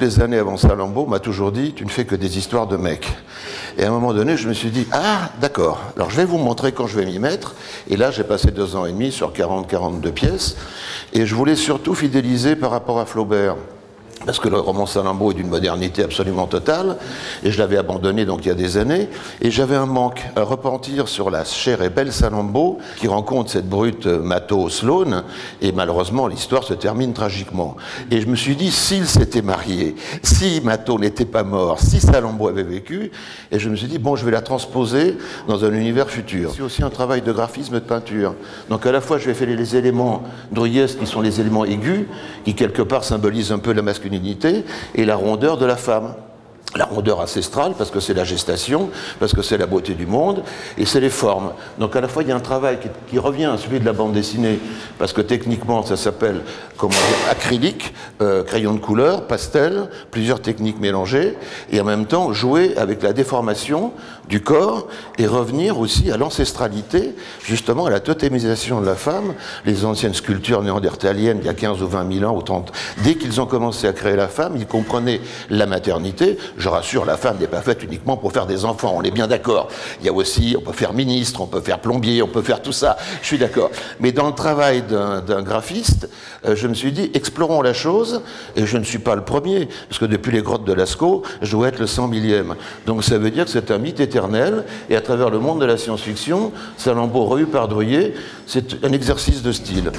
les années avant Salambot, m'a toujours dit « tu ne fais que des histoires de mecs ». Et à un moment donné, je me suis dit « ah, d'accord, alors je vais vous montrer quand je vais m'y mettre ». Et là, j'ai passé 2 ans et demi sur 40-42 pièces. Et je voulais surtout fidéliser par rapport à Flaubert. Parce que le roman Salambot est d'une modernité absolument totale, et je l'avais abandonné donc il y a des années, et j'avais un manque, un repentir sur la chère et belle Salambot, qui rencontre cette brute Mato Sloane, et malheureusement l'histoire se termine tragiquement. Et je me suis dit, s'ils s'étaient mariés, si Mato n'était pas mort, si Salambot avait vécu, et je me suis dit, bon, je vais la transposer dans un univers futur. C'est aussi un travail de graphisme et de peinture. Donc à la fois, je vais faire les éléments druyesques, qui sont les éléments aigus, qui quelque part symbolisent un peu la masculinité, et la rondeur de la femme. La rondeur ancestrale, parce que c'est la gestation, parce que c'est la beauté du monde, et c'est les formes. Donc à la fois, il y a un travail qui revient à celui de la bande dessinée, parce que techniquement, ça s'appelle, comment dire, acrylique, crayon de couleur, pastel, plusieurs techniques mélangées, et en même temps, jouer avec la déformation du corps, et revenir aussi à l'ancestralité, justement à la totémisation de la femme. Les anciennes sculptures néandertaliennes, il y a 15 ou 20 000 ans, ou 30, dès qu'ils ont commencé à créer la femme, ils comprenaient la maternité. Je rassure, la femme n'est pas faite uniquement pour faire des enfants, on est bien d'accord. Il y a aussi, on peut faire ministre, on peut faire plombier, on peut faire tout ça, je suis d'accord. Mais dans le travail d'un graphiste, je me suis dit, explorons la chose, et je ne suis pas le premier, parce que depuis les grottes de Lascaux, je dois être le 100 millième. Donc ça veut dire que c'est un mythe éternel, et à travers le monde de la science-fiction, Salambot revu par Druillet, c'est un exercice de style.